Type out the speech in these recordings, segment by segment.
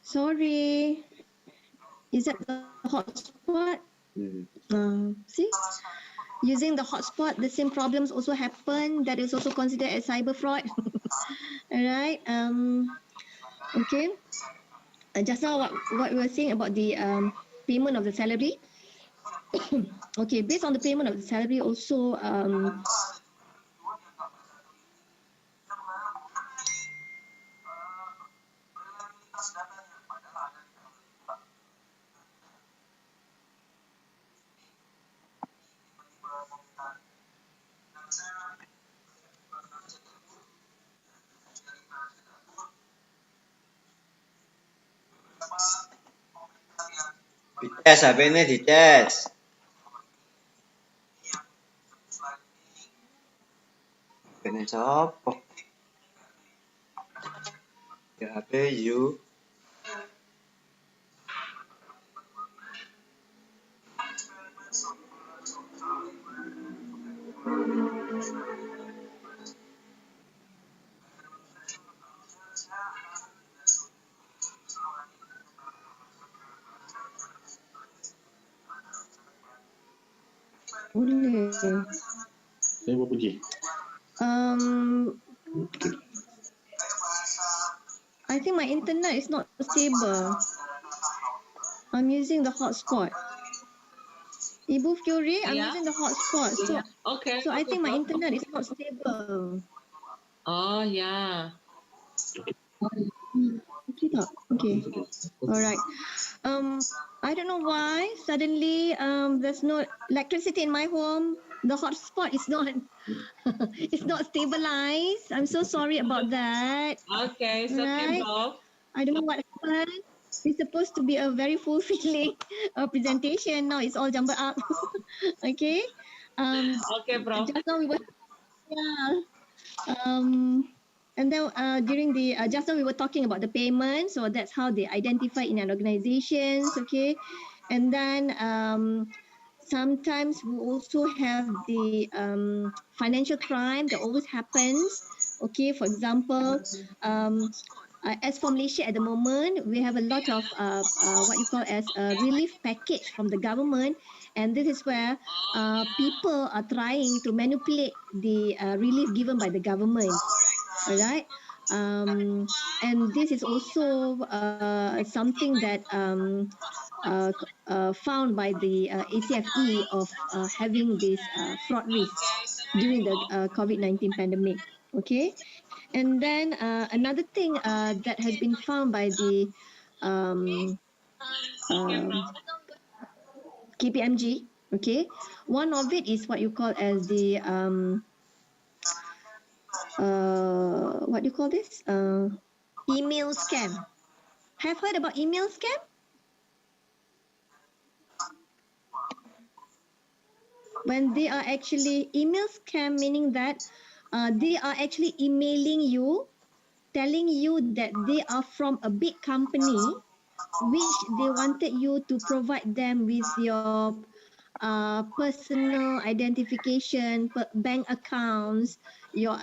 Sorry. Is that the hotspot? See? Using the hotspot, the same problems also happen. That is also considered as cyber fraud. Alright. Okay. Just now what we were saying about the payment of the salary. Okay, based on the payment of the salary also Dites, apa ini Dites? Kena siapa? Ya, apa you? boleh. Saya mau pergi. I think my internet is not stable. I'm using the hotspot. Ibu Fury, I'm Yeah. using the hotspot. So, Okay. so I okay, think my Prof. internet is not stable. Oh, yeah. Okay tak? Okay. Alright. I don't know why suddenly there's no electricity in my home. The hotspot is not it's not stabilized. I'm so sorry about that. Okay, so okay, Right. Prof. I don't know what happened. It's supposed to be a very fulfilling presentation. Now it's all jumbled up. Okay. Okay, Prof. Just now we were and then during the just now we were talking about the payment, so that's how they identify in an organizations, okay. And then sometimes we also have the financial crime that always happens, okay. For example, as for Malaysia at the moment, we have a lot of what you call as a relief package from the government, and this is where people are trying to manipulate the relief given by the government. All right. And this is also something that found by the ACFE of having this fraud risk during the COVID-19 pandemic. Okay. And then another thing that has been found by the KPMG, okay, one of it is what you call as the what do you call this? Email scam. Have heard about email scam? When they are actually email scam, meaning that they are actually emailing you, telling you that they are from a big company, which they wanted you to provide them with your personal identification, bank accounts, your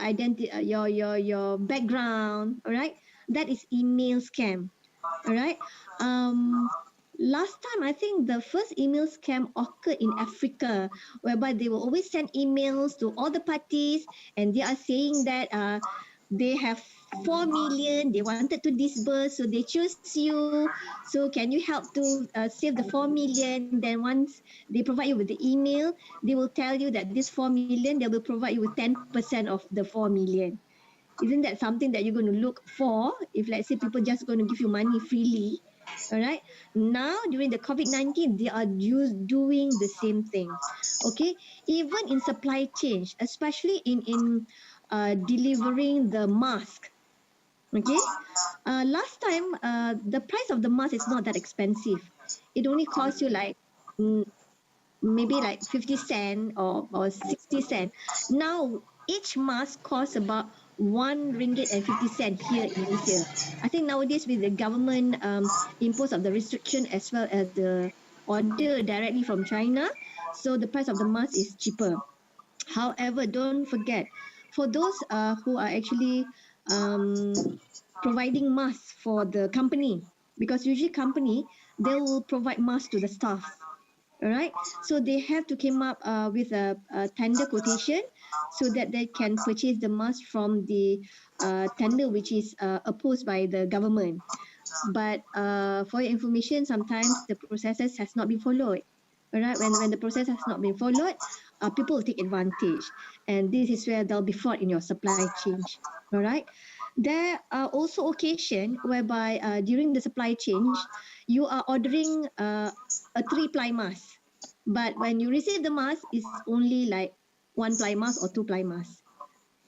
your background. All right, that is email scam. All right. Last time, I think the first email scam occurred in Africa, whereby they will always send emails to all the parties, and they are saying that they have 4 million, they wanted to disburse, so they choose you. So can you help to save the 4 million? Then once they provide you with the email, they will tell you that this 4 million, they will provide you with 10% of the 4 million. Isn't that something that you're going to look for if, let's say, people just going to give you money freely? All right. Now, during the COVID-19, they are doing the same thing. Okay. Even in supply chain, especially in delivering the mask. Okay. Last time, the price of the mask is not that expensive. It only costs you like maybe like 50 cents or 60 cents. Now, each mask costs about RM1.50 here in Malaysia. I think nowadays with the government impose of the restriction as well as the order directly from China, so the price of the mask is cheaper. However, don't forget, for those who are actually providing masks for the company, because usually company, they will provide masks to the staff. All right, so they have to come up with a tender quotation so that they can purchase the mask from the tender which is opposed by the government. But for your information, sometimes the processes has not been followed. All right, when the process has not been followed, people will take advantage, and this is where there'll be fraud in your supply chain. All right, there are also occasion whereby during the supply chain, you are ordering a 3-ply mask, but when you receive the mask, it's only like 1-ply mask or 2-ply mask.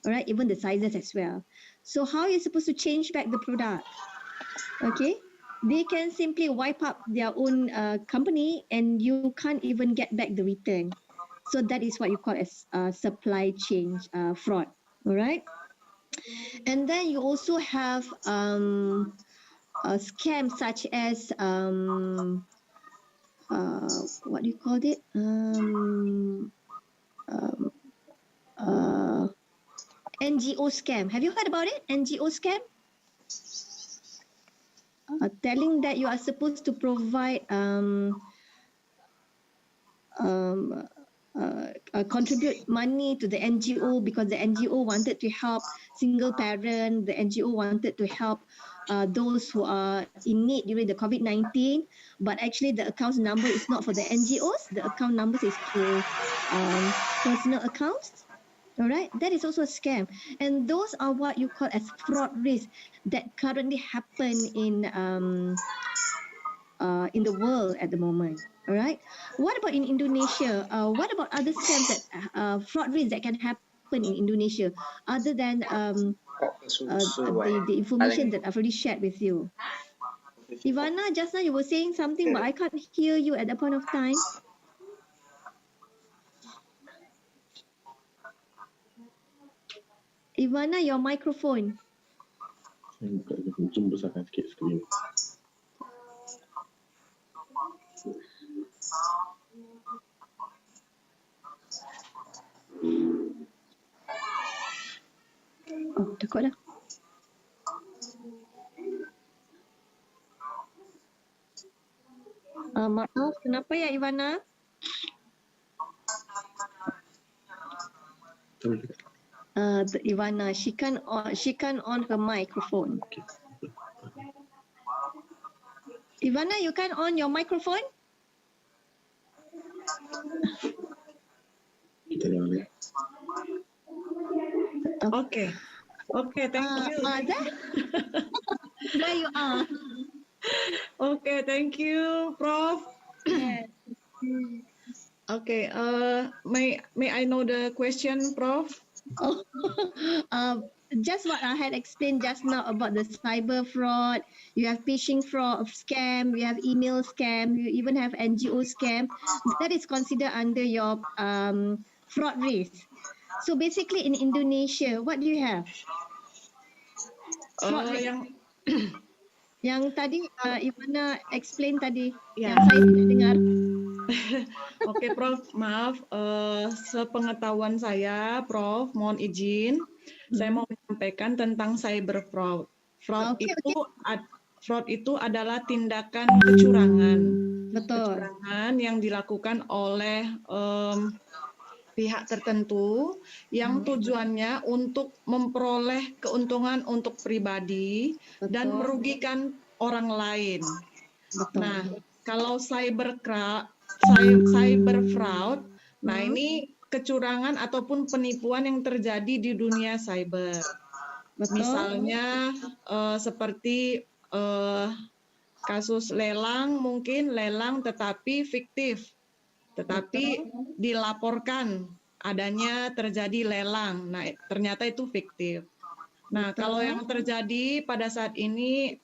All right, even the sizes as well. So how are you supposed to change back the product? Okay, they can simply wipe up their own company, and you can't even get back the return. So that is what you call as supply chain fraud. All right, and then you also have scams such as what do you call it? NGO scam. Have you heard about it? NGO scam? Telling that you are supposed to provide contribute money to the NGO because the NGO wanted to help single parent. The NGO wanted to help those who are in need during the COVID-19. But actually, the account number is not for the NGOs. The account numbers is to personal accounts. All right, that is also a scam, and those are what you call as fraud risk that currently happen in the world at the moment. All right. What about in Indonesia? What about other scams that fraud risks that can happen in Indonesia other than the information that I've already shared with you? Ivana, just now you were saying something, but I can't hear you at that point of time. Ivana, your microphone. Saya buka Zoom besarkan sikit skrin. Oh, takut dah. Maaf, kenapa ya Ivana? Ivana, she can't on her microphone. Ivana, you can on your microphone? Kita dah lihat. Okay. Okay, thank you. There you are. Okay, thank you, Prof. Yes. Okay, may I know the question, Prof? Oh, just what I had explained just now about the cyber fraud. You have phishing fraud, scam. You have email scam. You even have NGO scam. That is considered under your fraud risk. So basically, in Indonesia, what do you have? Fraud risk. Yang tadi Ivana explain tadi, Ya. yang saya tidak dengar. Oke, Prof, maaf. Sepengetahuan saya, Prof, mohon izin, saya mau menyampaikan tentang cyber fraud. Fraud itu adalah tindakan kecurangan. Betul. Kecurangan yang dilakukan oleh pihak tertentu yang tujuannya untuk memperoleh keuntungan untuk pribadi dan merugikan orang lain. Betul. Nah, kalau cyber fraud, nah ini kecurangan ataupun penipuan yang terjadi di dunia cyber. Betul. Misalnya seperti kasus lelang, mungkin lelang tetapi fiktif. Tetapi dilaporkan adanya terjadi lelang. Nah, ternyata itu fiktif. Nah, kalau yang terjadi pada saat ini,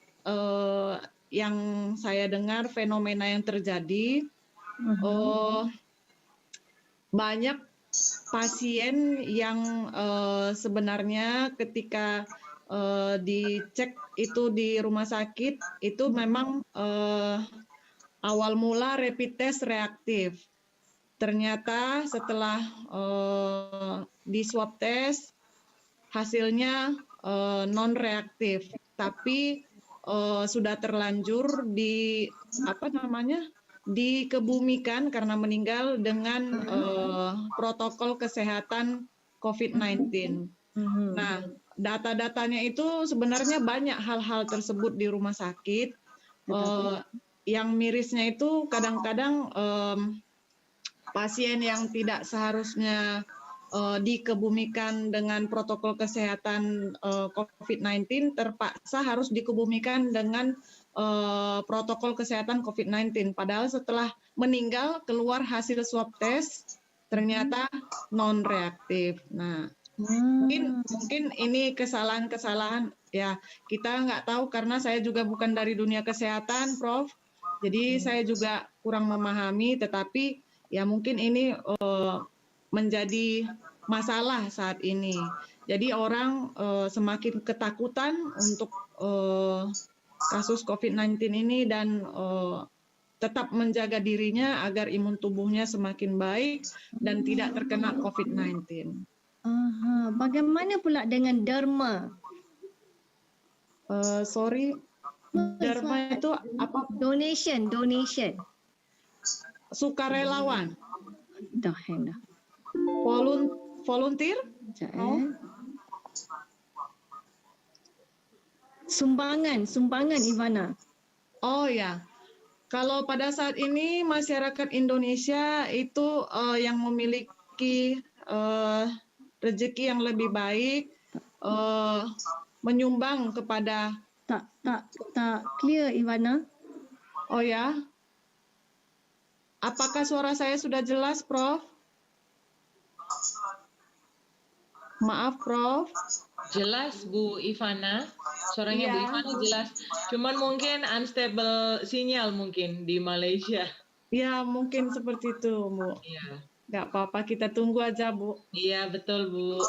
yang saya dengar fenomena yang terjadi, banyak pasien yang sebenarnya ketika dicek itu di rumah sakit, itu memang awal mula rapid test reaktif. Ternyata setelah di swab test hasilnya non reaktif, tapi sudah terlanjur dikebumikan karena meninggal dengan protokol kesehatan COVID-19. Nah, data-datanya itu sebenarnya banyak hal-hal tersebut di rumah sakit. Yang mirisnya itu kadang-kadang pasien yang tidak seharusnya dikebumikan dengan protokol kesehatan COVID-19 terpaksa harus dikebumikan dengan protokol kesehatan COVID-19. Padahal setelah meninggal keluar hasil swab test ternyata non reaktif. Nah, mungkin ini kesalahan-kesalahan ya, kita nggak tahu karena saya juga bukan dari dunia kesehatan, Prof. Jadi saya juga kurang memahami, tetapi ya mungkin ini menjadi masalah saat ini. Jadi orang semakin ketakutan untuk kasus COVID-19 ini dan tetap menjaga dirinya agar imun tubuhnya semakin baik dan tidak terkena COVID-19. Bagaimana pula dengan derma? Sorry, derma itu apa? Donation. Sukarelawan. Dah. Volunteer? Sumbangan Ivana. Oh ya. Kalau pada saat ini masyarakat Indonesia itu yang memiliki rezeki yang lebih baik menyumbang kepada tak clear Ivana. Oh ya. Apakah suara saya sudah jelas, Prof? Maaf, Prof. Jelas, Bu Ivana. Suaranya Bu Ivana jelas. Cuman mungkin unstable sinyal mungkin di Malaysia. Ya, mungkin seperti itu, Bu. Iya. Nggak apa-apa, kita tunggu aja, Bu. Iya, betul, Bu.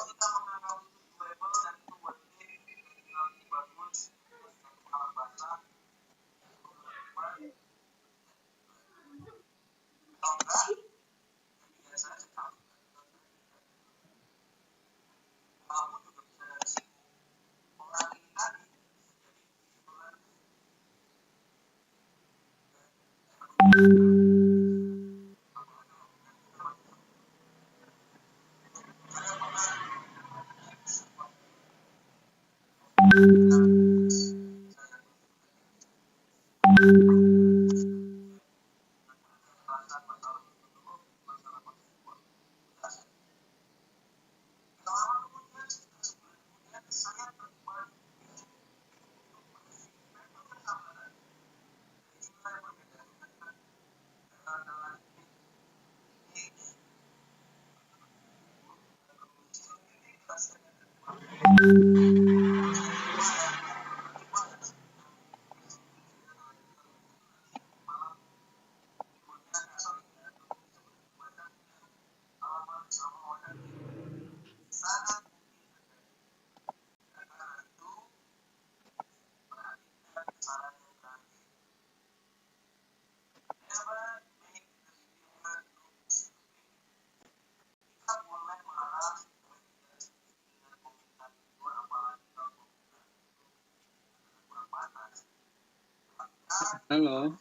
Halo.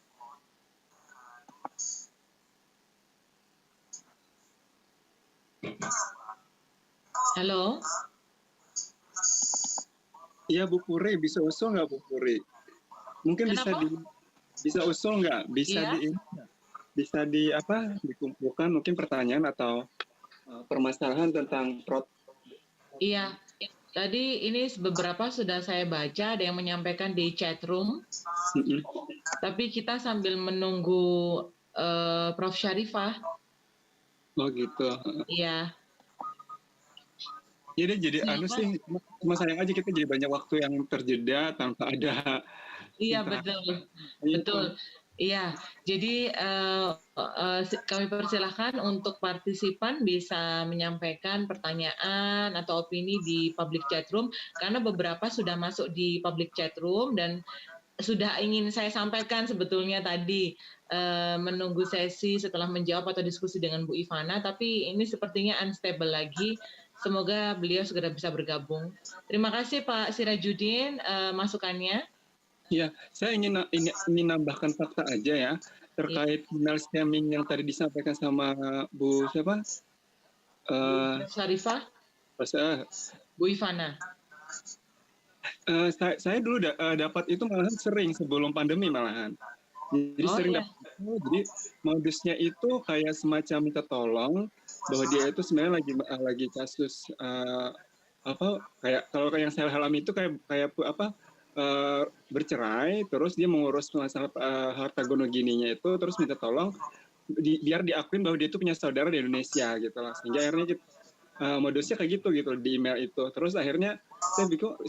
Halo. Iya Bu Puri, bisa usul nggak Bu Puri? Mungkin Kenapa? bisa usul nggak? Bisa dikumpulkan mungkin pertanyaan atau permasalahan tentang Iya. Tadi ini beberapa sudah saya baca, ada yang menyampaikan di chat room. Tapi kita sambil menunggu Prof. Syarifah. Oh gitu. Iya. Jadi cuma sayang aja kita jadi banyak waktu yang terjeda tanpa ada. Iya betul. Iya, jadi kami persilahkan untuk partisipan bisa menyampaikan pertanyaan atau opini di public chat room karena beberapa sudah masuk di public chat room dan sudah ingin saya sampaikan sebetulnya tadi, menunggu sesi setelah menjawab atau diskusi dengan Bu Ivana, tapi ini sepertinya unstable lagi. Semoga beliau segera bisa bergabung. Terima kasih Pak Sirajuddin masukannya. Ya, saya ingin nambahkan fakta aja ya terkait email scamming yang tadi disampaikan sama Bu siapa? Bu Syarifah, Bu Ivana. Saya dulu dapat itu malahan sering sebelum pandemi malahan. Jadi sering dapat. Jadi modusnya itu kayak semacam minta tolong bahwa dia itu sebenarnya lagi kasus apa kayak kalau yang saya alami itu kayak apa bercerai, terus dia mengurus masalah harta gono gininya itu, terus minta tolong biar diakuin bahwa dia itu punya saudara di Indonesia gitu lah, sehingga akhirnya modusnya kayak gitu di email itu. Terus akhirnya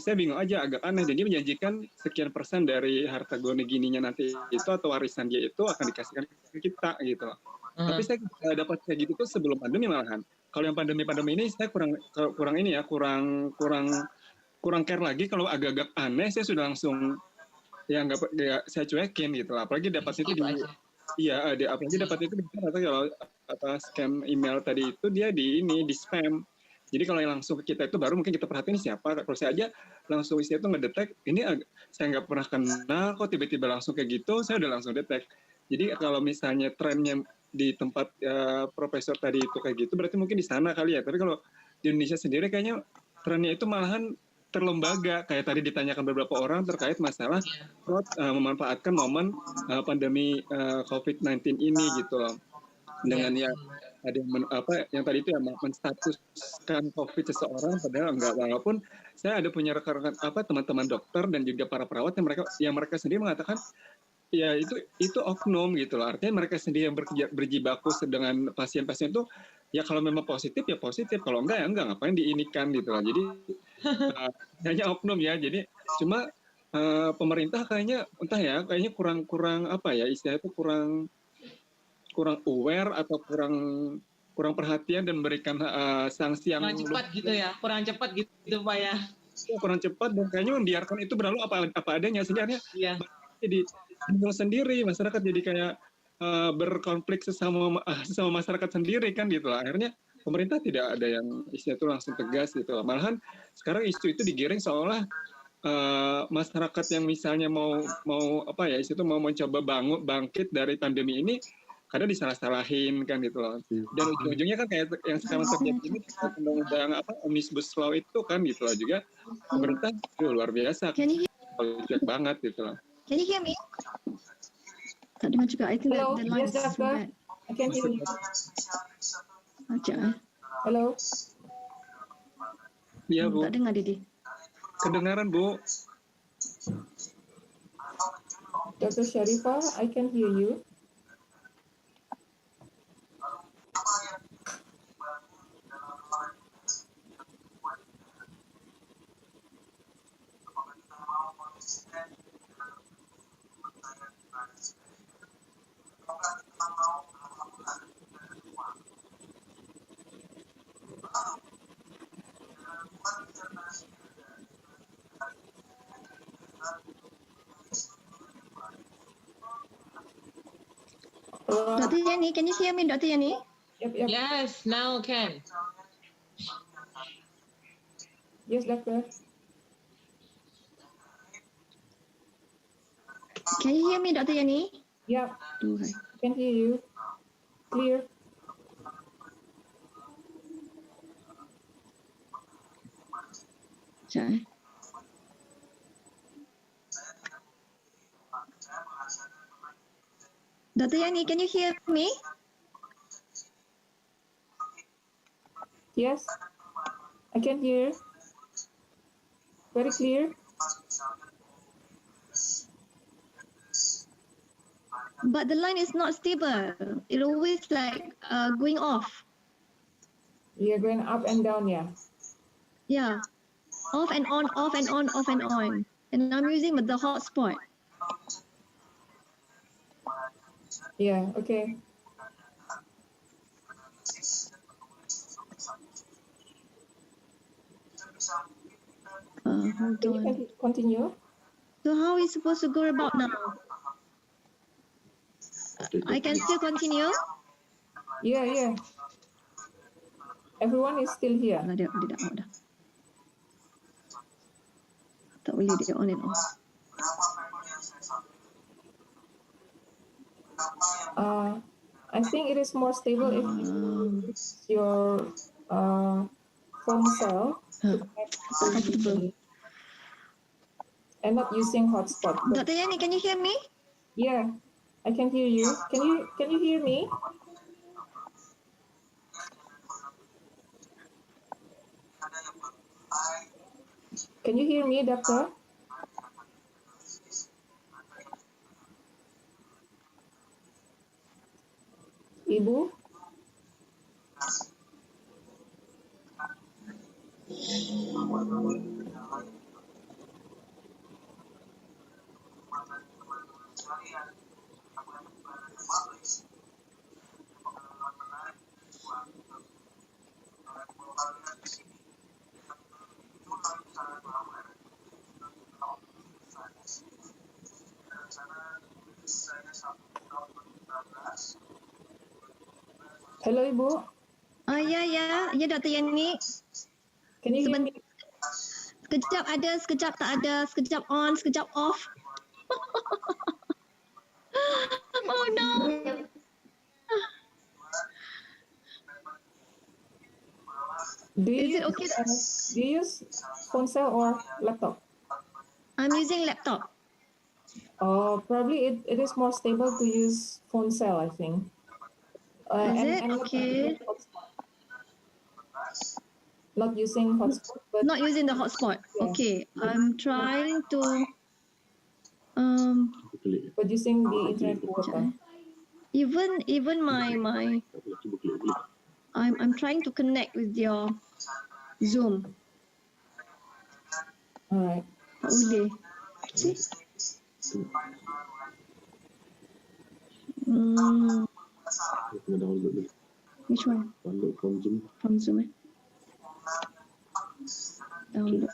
saya bingung aja, agak aneh, dan dia menjanjikan sekian persen dari harta gono gininya nanti itu atau warisan dia itu akan dikasihkan ke kita gitu loh. Tapi saya dapat kayak gitu tuh sebelum pandemi malahan. Kalau yang pandemi ini saya kurang ini ya, kurang care lagi. Kalau agak-agak aneh saya sudah langsung ya nggak saya cuekin gitu lah. Apalagi dapat itu apalagi dapat itu kalau scam email tadi itu dia di spam. Jadi kalau yang langsung ke kita itu baru mungkin kita perhatiin siapa. Kalau saya aja langsung isinya itu ngedetek ini saya nggak pernah kenal kok tiba-tiba langsung kayak gitu, saya udah langsung detek. Jadi kalau misalnya trennya di tempat profesor tadi itu kayak gitu, berarti mungkin di sana kali ya. Tapi kalau di Indonesia sendiri kayaknya trennya itu malahan terlembaga. Kayak tadi ditanyakan beberapa orang terkait masalah memanfaatkan momen pandemi COVID-19 ini gitu loh. Dengan ya ada yang tadi itu ya menstatuskan COVID seseorang, padahal enggak. Walaupun saya ada punya rekan-rekan teman-teman dokter dan juga para perawat yang mereka sendiri mengatakan ya itu oknum gitu loh. Artinya mereka sendiri yang berjibaku dengan pasien-pasien itu ya kalau memang positif ya positif, kalau enggak ya enggak, ngapain diinikan gitu loh. Jadi hanya oknum ya. Jadi cuma pemerintah kayaknya kayaknya kurang apa ya, istilahnya itu kurang aware atau kurang perhatian dan memberikan sanksi yang kurang cepat gitu ya, kurang cepat gitu Pak ya. Kurang cepat dan kayaknya membiarkan itu berlalu apa adanya, sehingga jadi bingung sendiri masyarakat, jadi kayak berkonflik sesama masyarakat sendiri kan gitu lah. Akhirnya pemerintah tidak ada yang istilah itu langsung tegas gitu lah. Malahan sekarang isu itu digiring seolah masyarakat yang misalnya mau apa ya, isu itu mau mencoba bangkit dari pandemi ini kadang disalah-salahin kan gitu loh. Dan ujung-ujungnya kan kayak yang sekarang terjadi ini undang-undang Omnibus Law itu kan gitu loh, juga pemerintah luar biasa, politik banget gitu loh. Can you hear me? Tak dengar juga. I think the line is bad. I can hear you. Macam. Hello. Iya Bu. Tak dengar Didi. Kedengaran Bu. Dr. Sharifah, I can hear you. Dr. Yani, can you hear me, Dr. Yani? Yep. Yes, now can. Yes, doctor. Can you hear me, Dr. Yani? Yep. I can hear you. Clear. Sorry. Dr. Yani, can you hear me? Yes, I can hear. Very clear. But the line is not stable. It always like going off. You're going up and down, yeah. Yeah. Off and on, off and on, off and on. And I'm using the hotspot. Yeah, okay. Hold Can on. you continue? So how are we supposed to go about now? Okay, I can still continue. Yeah. Everyone is still here. Alah, dia dah out dah. Tak boleh dia on and off. I think it is more stable if you use your phone cell to connect to the and not using hotspot. Dr. Yani, can you hear me? Yeah, I can hear you. Can you hear me? Can you hear me, Doctor? Ibu? Hello, Ibu. Ya, Dr. Yani. Can you hear me? Sekejap ada, sekejap tak ada, sekejap on, sekejap off. Oh no. Is it okay? Do you use phone cell or laptop? I'm using laptop. Probably it is more stable to use phone cell, I think. Is and, it? and Okay. not using hotspot, but Not using the hotspot. Yeah. Okay. I'm trying to Cuba klik. but using the internet sekejap, quota. even my Tak apa, cuba klik. I'm trying to connect with your Zoom. Alright. Tak boleh. See? Kena download dulu. Which one? Download from Zoom. From Zoom, eh? Download.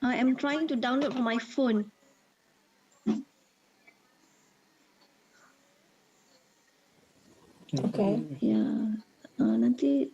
I am trying to download from my phone. Okay. Ya, nanti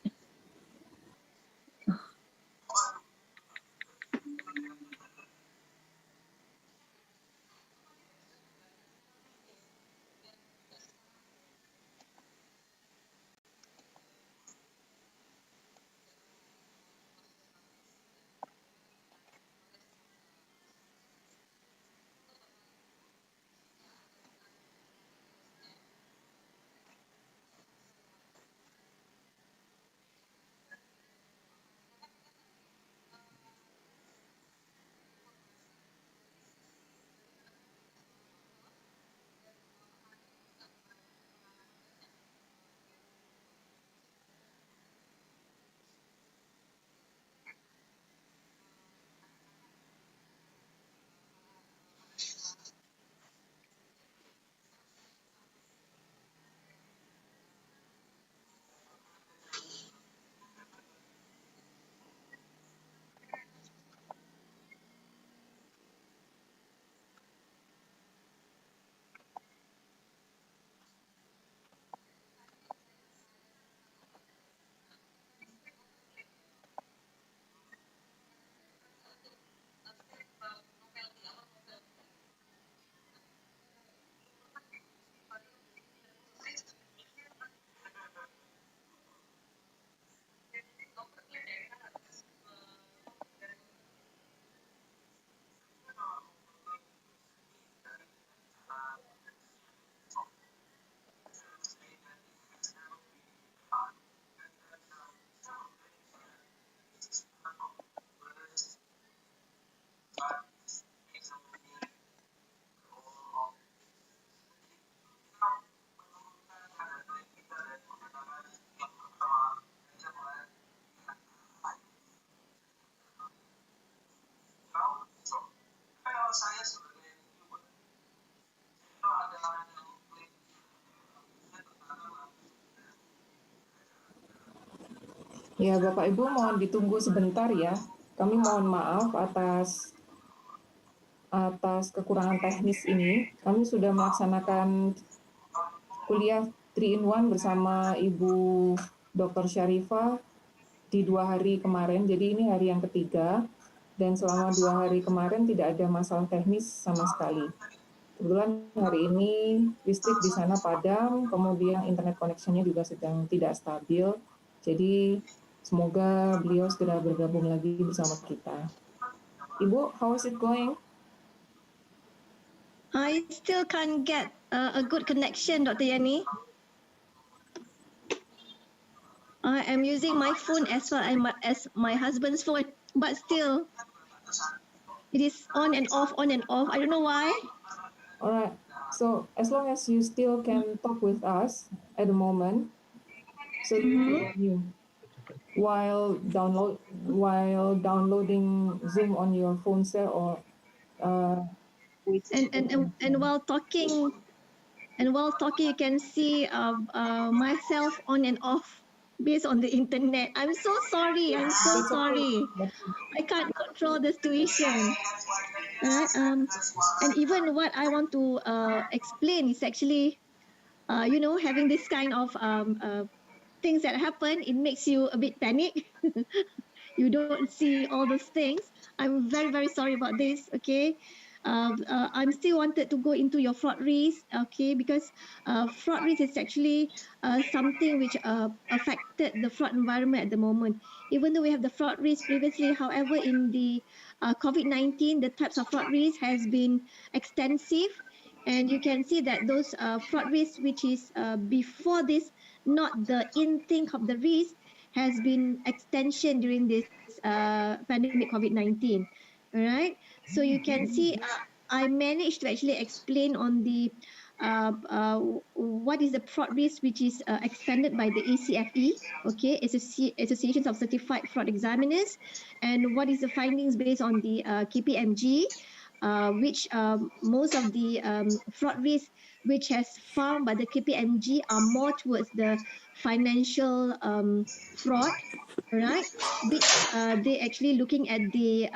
Ya, Bapak Ibu mohon ditunggu sebentar ya. Kami mohon maaf atas kekurangan teknis ini. Kami sudah melaksanakan kuliah 3-in-1 bersama Ibu Dr. Syarifah di 2 hari kemarin. Jadi ini hari yang ketiga. Dan selama 2 hari kemarin tidak ada masalah teknis sama sekali. Kebetulan hari ini listrik di sana padam, kemudian internet connection-nya juga sedang tidak stabil. Jadi semoga beliau segera bergabung lagi bersama kita. Ibu, how is it going? I still can't get a good connection, Dr. Yani. I am using my phone as well as my husband's phone, but still, it is on and off, on and off. I don't know why. All right. So as long as you still can talk with us at the moment, so you while downloading Zoom on your phone set or and while talking you can see myself on and off based on the internet. I'm so sorry. That's okay. I can't control the situation. All right. And even what I want to explain is actually, having this kind of things that happen, it makes you a bit panic. You don't see all those things. I'm very, very sorry about this. Okay. I'm still wanted to go into your fraud risk, okay, because fraud risk is actually something which affected the fraud environment at the moment. Even though we have the fraud risk previously, however, in the COVID-19, the types of fraud risk has been extensive, and you can see that those fraud risks, which is before this, not the intake of the risk, has been extension during this pandemic COVID-19. All right. So you can see I managed to actually explain on the what is the fraud risk, which is extended by the ACFE, okay, Associations of Certified Fraud Examiners, and what is the findings based on the KPMG, which most of the fraud risk which has found by the KPMG are more towards the financial fraud, right? Which they actually looking at the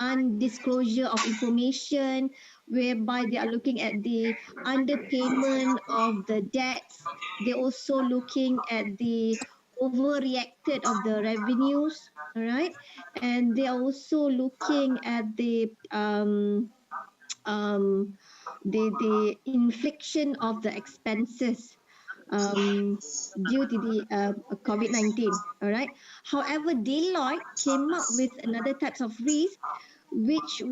undisclosure of information, whereby they are looking at the underpayment of the debts. They're also looking at the overreacted of the revenues, all right? And they are also looking at um, the infliction of the expenses due to the COVID-19. All right. However, Deloitte came up with another types of risk, which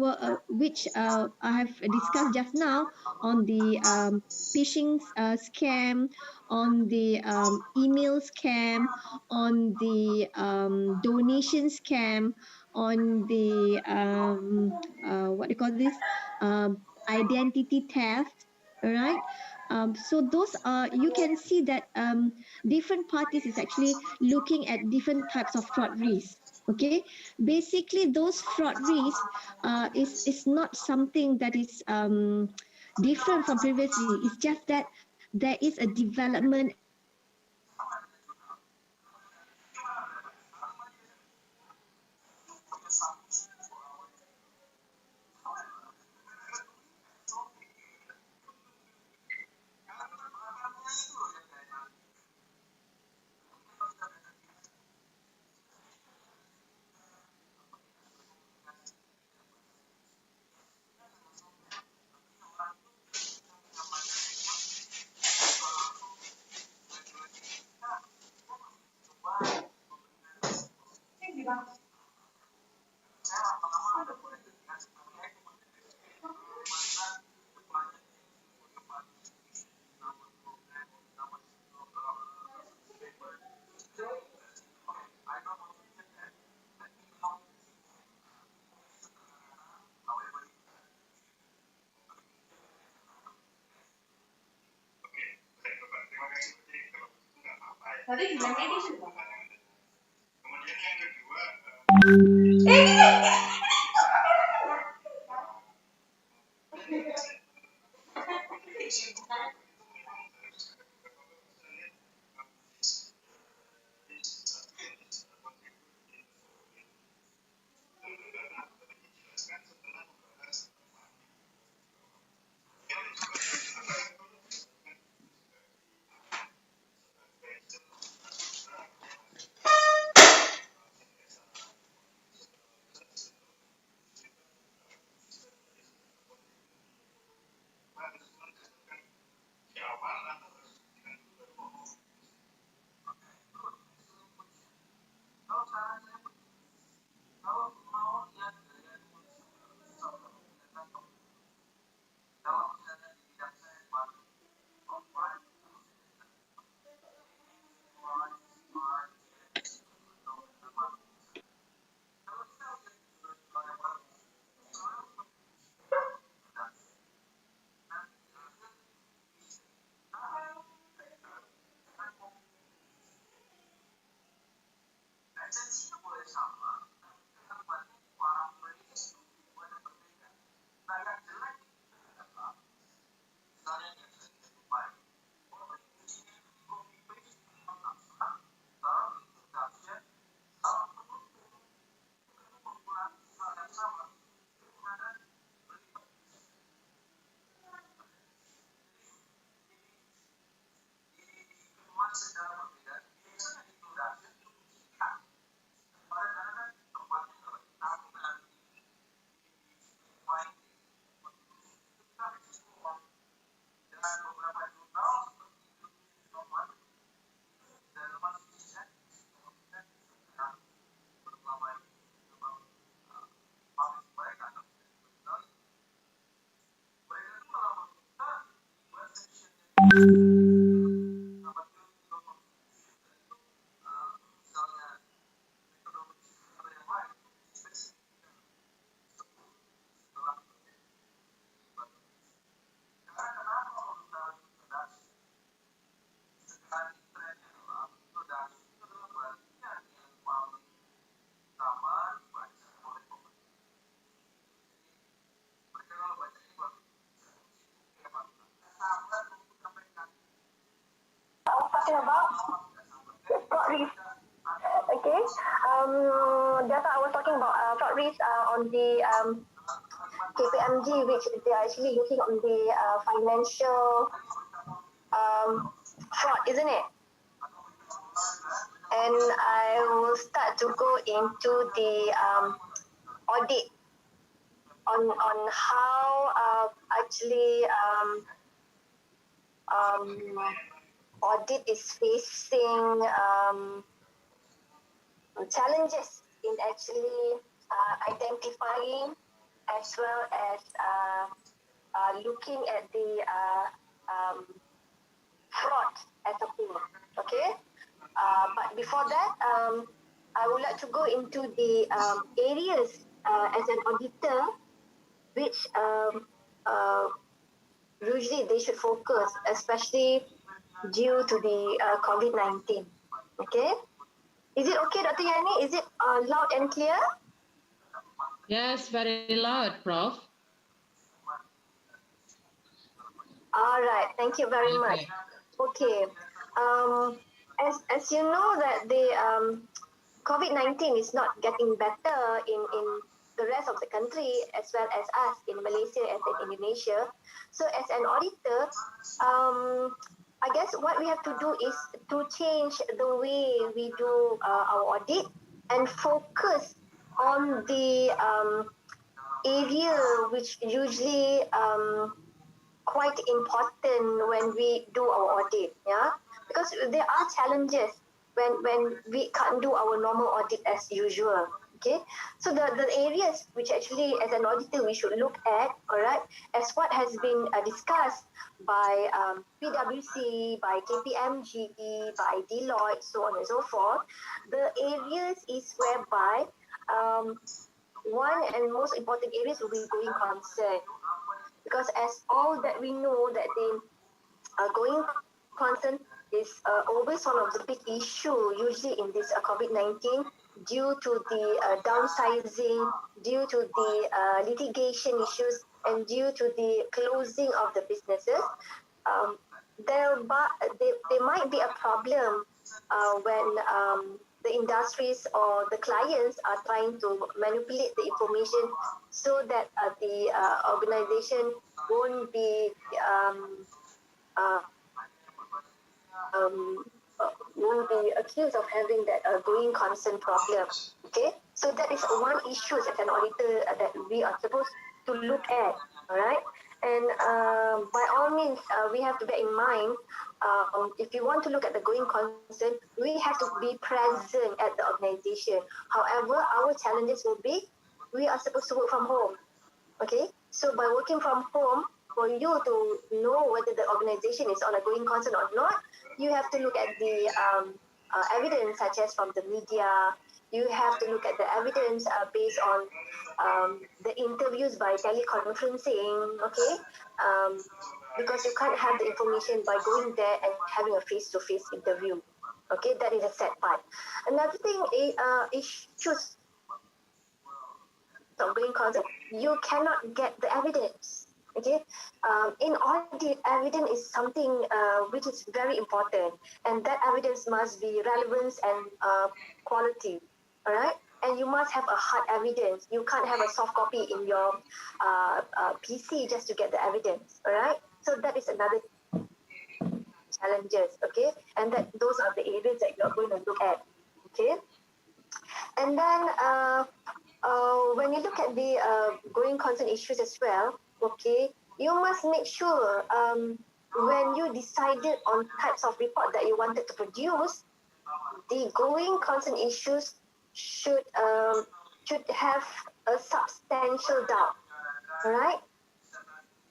I have discussed just now on the phishing scam, on the email scam, on the donation scam, on the what do you call this, identity theft. All right. So those are, you can see that different parties is actually looking at different types of fraud risks. Okay, basically those fraud risks is not something that is different from previously. It's just that there is a development. Tadi bilangnya ini sudah. Talking about fraud risk. Okay. Just I was talking about fraud risk on the KPMG, which they are actually looking on the financial fraud, isn't it? And I will start to go into the audit on how actually audit is facing challenges in actually identifying as well as looking at the fraud as a whole. Okay, but before that, I would like to go into the areas as an auditor, which usually they should focus, especially due to the COVID-19. Okay, is it okay, Dr. Yani? Is it loud and clear? Yes, very loud, Prof. All right, thank you very much. Okay, as you know that the COVID-19 is not getting better in the rest of the country as well as us in Malaysia and in Indonesia. So as an auditor, I guess what we have to do is to change the way we do our audit and focus on the area which usually quite important when we do our audit, yeah, because there are challenges when we can't do our normal audit as usual. Okay, so the areas which actually as an auditor we should look at, all right, as what has been discussed by PwC, by KPMG, by Deloitte, so on and so forth. The areas is whereby one and most important areas will be going concern, because as all that we know that the going concern is always one of the big issue usually in this COVID-19 due to the downsizing, due to the litigation issues, and due to the closing of the businesses. There might be a problem when the industries or the clients are trying to manipulate the information so that the organization won't be accused of having that going concern problem. Okay, so that is one issue as an auditor that we are supposed to look at. All right, and by all means, we have to bear in mind if you want to look at the going concern, we have to be present at the organization. However, our challenges will be we are supposed to work from home. Okay, so by working from home, for you to know whether the organization is on a going concern or not, you have to look at the evidence such as from the media. You have to look at the evidence based on the interviews by teleconferencing, okay? Because you can't have the information by going there and having a face-to-face interview. Okay, that is a sad part. Another thing is issues of going concern. You cannot get the evidence. Okay, in audit, evidence is something which is very important, and that evidence must be relevant and quality. All right, and you must have a hard evidence. You can't have a soft copy in your PC just to get the evidence. All right, so that is another challenges. Okay, and that those are the areas that you are going to look at. Okay, and then when you look at the going concern issues as well, okay, you must make sure when you decided on types of report that you wanted to produce, the going concern issues should have a substantial doubt. All right.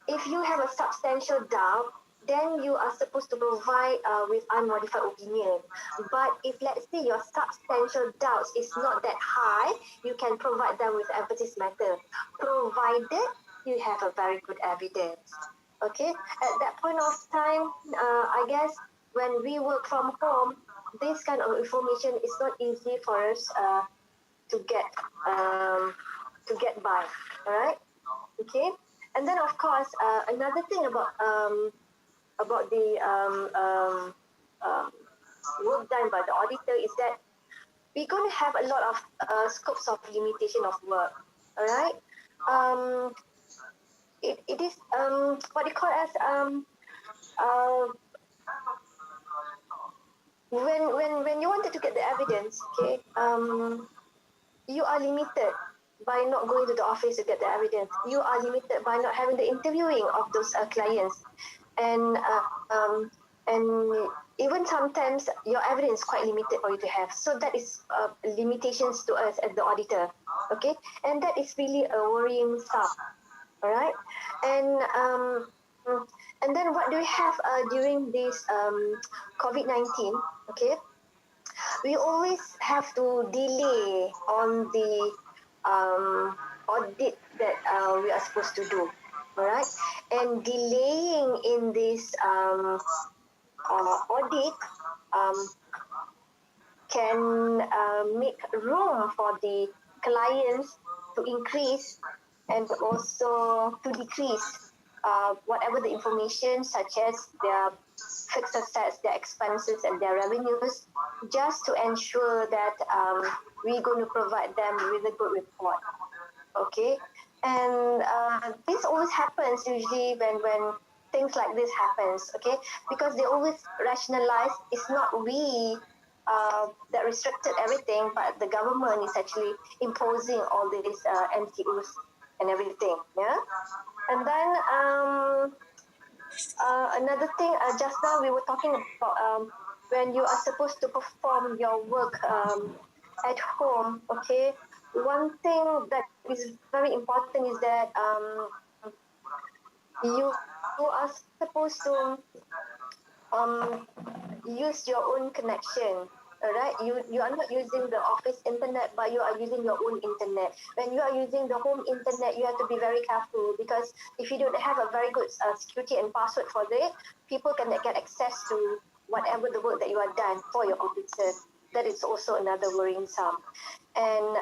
If you have a substantial doubt, then you are supposed to provide with unmodified opinion. But if let's say your substantial doubts is not that high, you can provide them with emphasis matter, provided you have a very good evidence. Okay, at that point of time, I guess when we work from home, this kind of information is not easy for us to get by. All right. Okay, and then of course another thing about the work done by the auditor is that we're going to have a lot of scopes of limitation of work. All right. It is what you call as uh, when you wanted to get the evidence, okay, you are limited by not going to the office to get the evidence. You are limited by not having the interviewing of those clients, and even sometimes your evidence is quite limited for you to have. So that is limitations to us as the auditor, okay, and that is really a worrying stuff. All right, and then what do we have during this COVID-19? Okay, we always have to delay on the audit that we are supposed to do. All right, and delaying in this audit can make room for the clients to increase and also to decrease whatever the information, such as their fixed assets, their expenses, and their revenues, just to ensure that we're going to provide them with a good report. Okay, and this always happens usually when things like this happens. Okay, because they always rationalize it's not we that restricted everything, but the government is actually imposing all these MCUs and everything. Yeah, and then another thing, just now we were talking about when you are supposed to perform your work at home. Okay, one thing that is very important is that you are supposed to use your own connection. All right, you are not using the office internet, but you are using your own internet. When you are using the home internet, you have to be very careful, because if you don't have a very good security and password for it, people can get access to whatever the work that you are done for your officer. That is also another worrying sum. And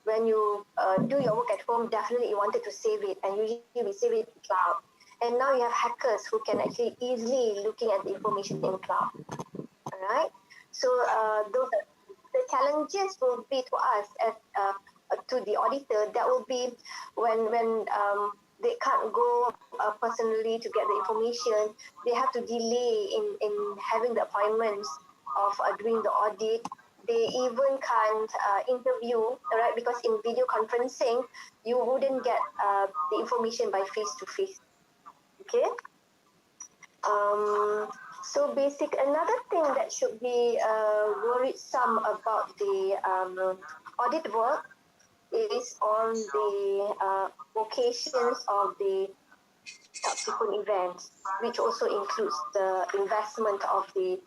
when you do your work at home, definitely you wanted to save it, and usually we save it in cloud. And now you have hackers who can actually easily looking at the information in cloud. All right. So those are, the challenges will be to us as to the auditor. That will be when they can't go personally to get the information. They have to delay in having the appointments of doing the audit. They even can't interview, right? Because in video conferencing, you wouldn't get the information by face to face. Okay. So another thing that should be worrisome about the audit work is on the occasions of the subsequent events, which also includes the investment of the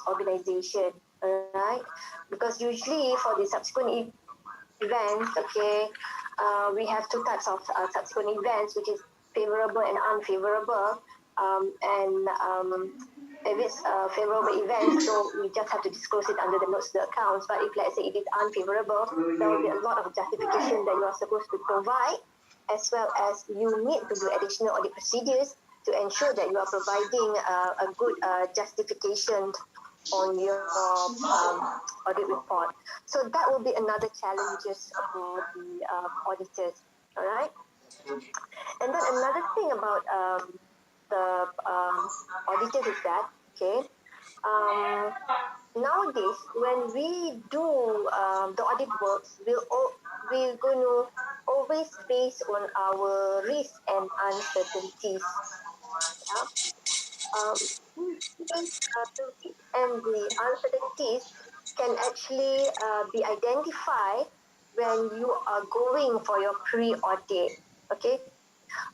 organization, right? Because usually for the subsequent events, okay, we have two types of subsequent events, which is favorable and unfavorable. If it's a favorable event, so we just have to disclose it under the notes to the accounts. But if let's say it is unfavorable, there will be a lot of justification that you are supposed to provide, as well as you need to do additional audit procedures to ensure that you are providing a good justification on your audit report. So that will be another challenges for the auditors. All right. And then another thing about the auditors is that, okay, nowadays when we do the audit works, we're going to always base on our risks and uncertainties. Yeah? The risks and the uncertainties can actually be identified when you are going for your pre-audit. Okay,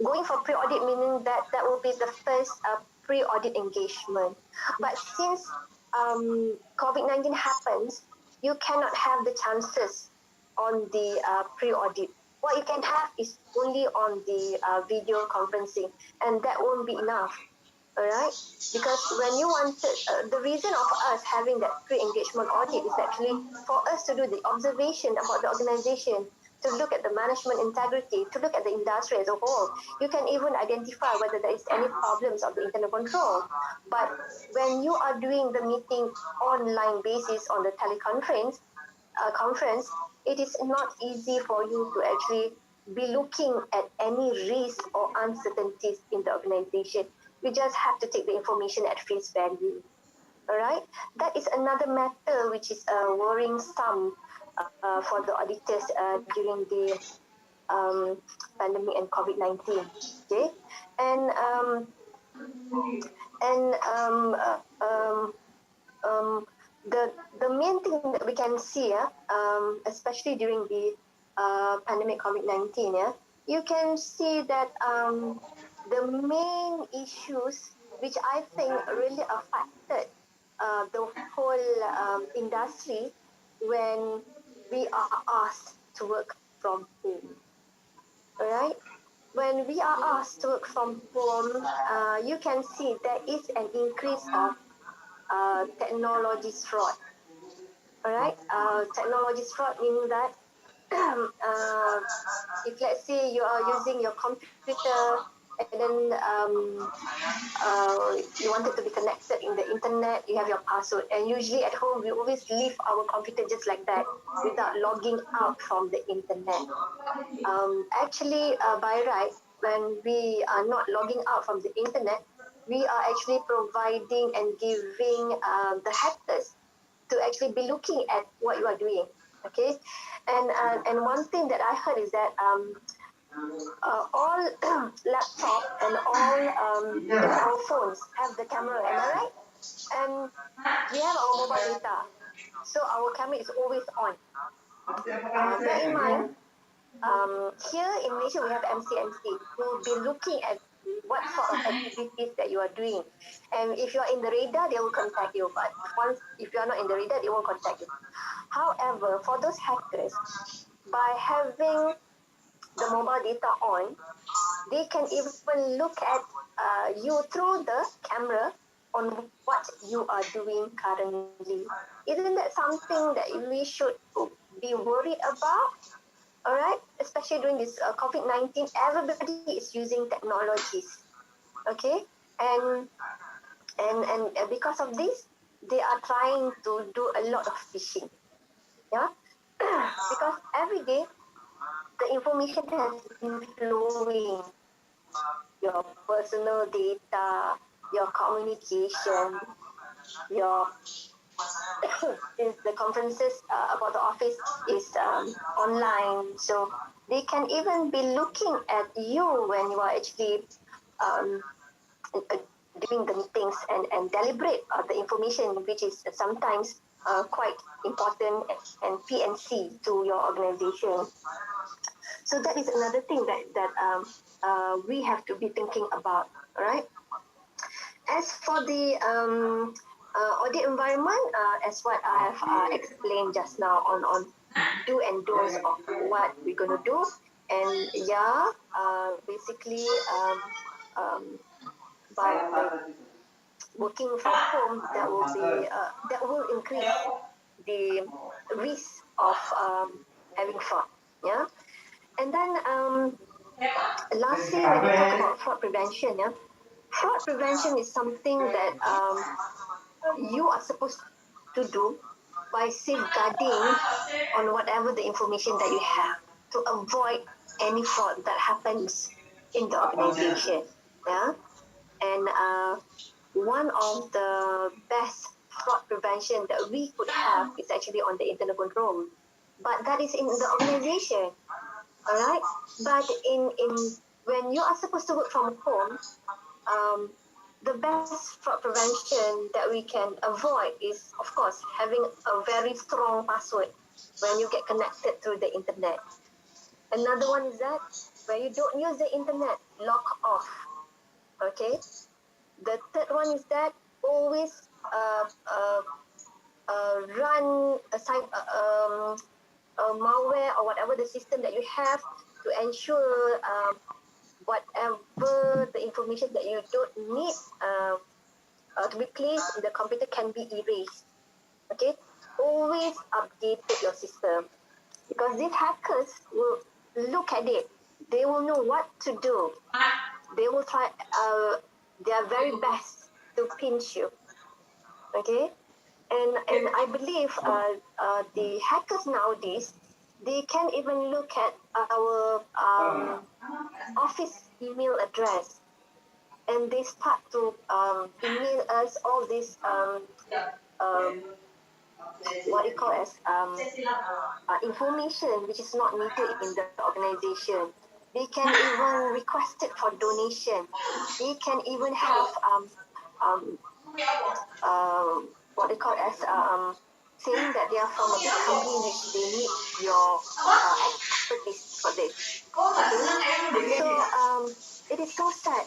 Going for pre-audit meaning that will be the first pre-audit engagement. But since COVID-19 happens, you cannot have the chances on the pre-audit. What you can have is only on the video conferencing, and that won't be enough. All right, because when you wanted the reason of us having that pre-engagement audit is actually for us to do the observation about the organization, to look at the management integrity, to look at the industry as a whole. You can even identify whether there is any problems of the internal control. But when you are doing the meeting online basis on the teleconference conference, it is not easy for you to actually be looking at any risk or uncertainties in the organization. You just have to take the information at face value. All right, that is another matter which is worrying some for the auditors during the pandemic and COVID-19. Okay, and and the main thing that we can see, especially during the pandemic COVID-19, you can see that the main issues which I think really affected the whole industry when we are asked to work from home. All right? When we are asked to work from home, you can see there is an increase of technologies fraud. All right, technologies fraud meaning that if let's say you are using your computer and then you wanted to be connected in the internet, you have your password, and usually at home we always leave our computer just like that without logging out from the internet. Actually, by right, when we are not logging out from the internet, we are actually providing and giving the hackers to actually be looking at what you are doing. Okay, and one thing that I heard is that all laptop and all even our phones have the camera. Am I right? And we have our mobile data, so our camera is always on. Bear in mind, here in Malaysia we have MCMC who will be looking at what sort of activities that you are doing, and if you are in the radar, they will contact you. But once if you are not in the radar, they won't contact you. However, for those hackers, by having the mobile data on, they can even look at you through the camera on what you are doing currently. Isn't that something that we should be worried about? All right, especially during this COVID-19, everybody is using technologies. Okay, and because of this, they are trying to do a lot of phishing. Yeah, because every day the information has been flowing, your personal data, your communication, your since the conferences about the office is online, so they can even be looking at you when you are actually um, doing the meetings and deliberate the information which is sometimes quite important and PNC to your organization. So that is another thing that we have to be thinking about, right? As for the audit environment, as what I have explained just now on do and don'ts of what we're going to do, and basically by working from home, that will increase the risk of having fraud. Yeah, and then lastly, when you talk about fraud prevention, fraud prevention is something that you are supposed to do by safeguarding on whatever the information that you have to avoid any fraud that happens in the organization. Yeah, and one of the best fraud prevention that we could have is actually on the internal control, but that is in the organization. All right, but in when you are supposed to work from home, the best fraud prevention that we can avoid is, of course, having a very strong password when you get connected through the internet. Another one is that where you don't use the internet, lock off. Okay. The third one is that always run a malware or whatever the system that you have to ensure whatever the information that you don't need to be placed in the computer can be erased. Okay, always update your system, because these hackers will look at it. They will know what to do. They will try their very best to pinch you. Okay, and I believe the hackers nowadays, they can even look at our office email address, and they start to email us all this what you call as information which is not needed in the organization. They can even request it for donation. They can even have um, what they call as saying that they are from a big company which they need your expertise for this. Okay, so it is so sad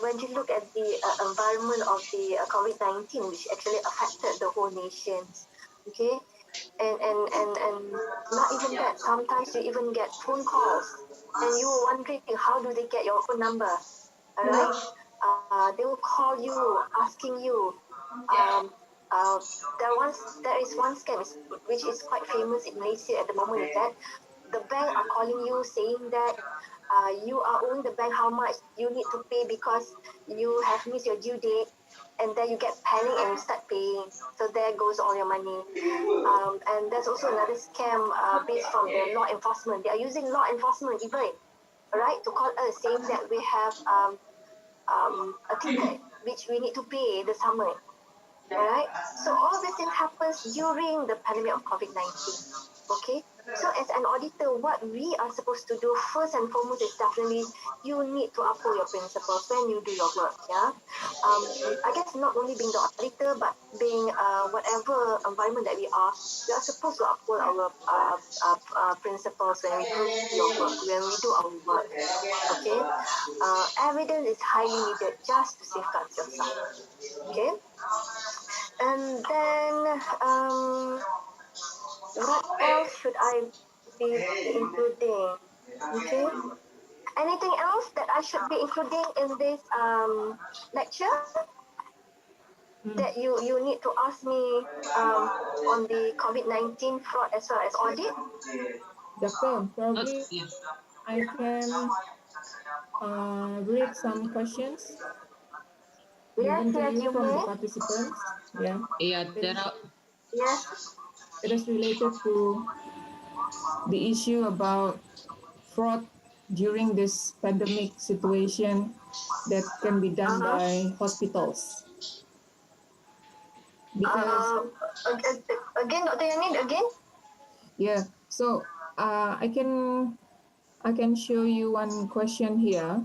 when you look at the environment of the COVID-19, which actually affected the whole nation. Okay, and not even that. Sometimes you even get phone calls, and you were wondering how do they get your phone number. All right, they will call you asking you. There is one scam which is quite famous in Malaysia at the moment, is that the bank are calling you saying that you are owing the bank how much you need to pay because you have missed your due date, and then you get panic and you start paying. So there goes all your money. And there's also another scam based from the law enforcement. They are using law enforcement even, right, to call us saying that we have a ticket which we need to pay the summer. Alright, so all these things happens during the pandemic of COVID-19. Okay, so as an auditor, what we are supposed to do first and foremost is definitely you need to uphold your principles when you do your work. Yeah, I guess not only being the auditor, but being whatever environment that we are supposed to uphold our principles when we do your work, when we do our work. Okay, evidence is highly needed just to safeguard yourself. Okay. And then, what else should I be including? Okay. Anything else that I should be including in this lecture that you need to ask me on the COVID-19 fraud as well as audit? Doctor, probably I can read some questions given to you from the participants. Yeah. Yes. It is related to the issue about fraud during this pandemic situation that can be done by hospitals. Because again, Dr. Yanin, again? Yeah. So I can show you one question here.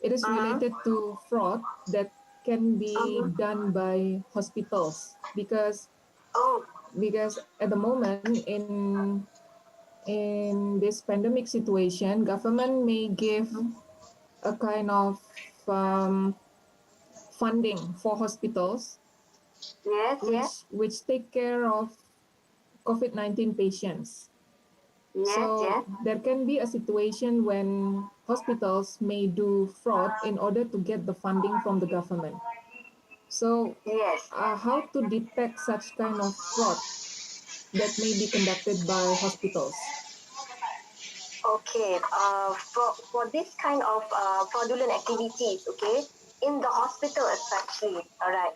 It is related to fraud that can be done by hospitals because at the moment in this pandemic situation, government may give a kind of funding for hospitals, which take care of COVID-19 patients. So there can be a situation when hospitals may do fraud in order to get the funding from the government. So how to detect such kind of fraud that may be conducted by hospitals? Okay, for this kind of fraudulent activities, okay, in the hospital especially, all right.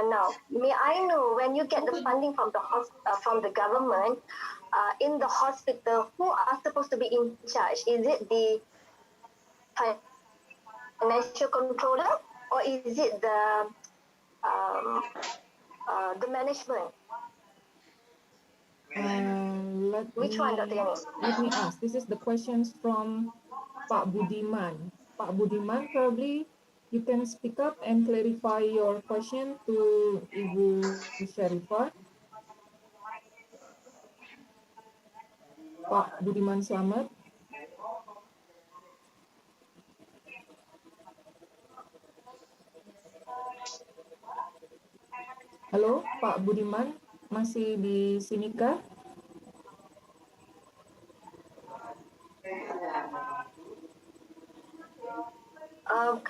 Now, may I know when you get the funding from the government in the hospital, who are supposed to be in charge? Is it the financial controller or is it the management? Which one, Dr. Yani? Let me ask. This is the questions from Pak Budiman. Pak Budiman, probably you can speak up and clarify your question to Ibu Sharifah. Pak Budiman, selamat. Halo, Pak Budiman, masih di sini kah?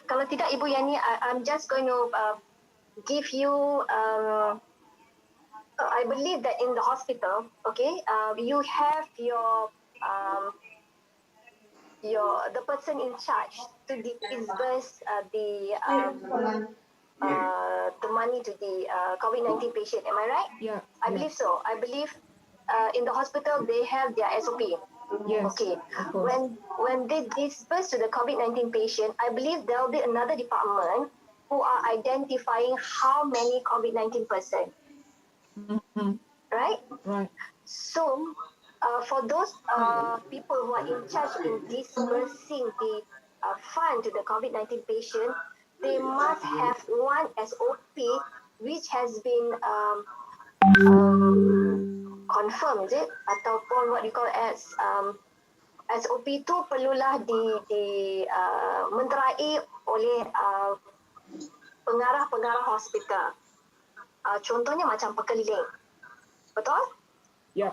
Kalau tidak Ibu Yani, I'm just going to give you. I believe that in the hospital, okay, you have the person in charge to disburse the money to the COVID-19 patient. Am I right? Yeah. I believe so. I believe in the hospital they have their SOP. Yes. Okay. Of course. When they disperse to the COVID-19 patient, I believe there will be another department who are identifying how many COVID-19 person. Mm-hmm. Right? Right. So, for those people who are in charge in dispersing the fund to the COVID-19 patient, they must have one SOP which has been confirmed, is it? Ataupun what you call as SOP tu perlulah menterai oleh pengarah-pengarah hospital. Contohnya macam pekeliling. Betul? Yeah.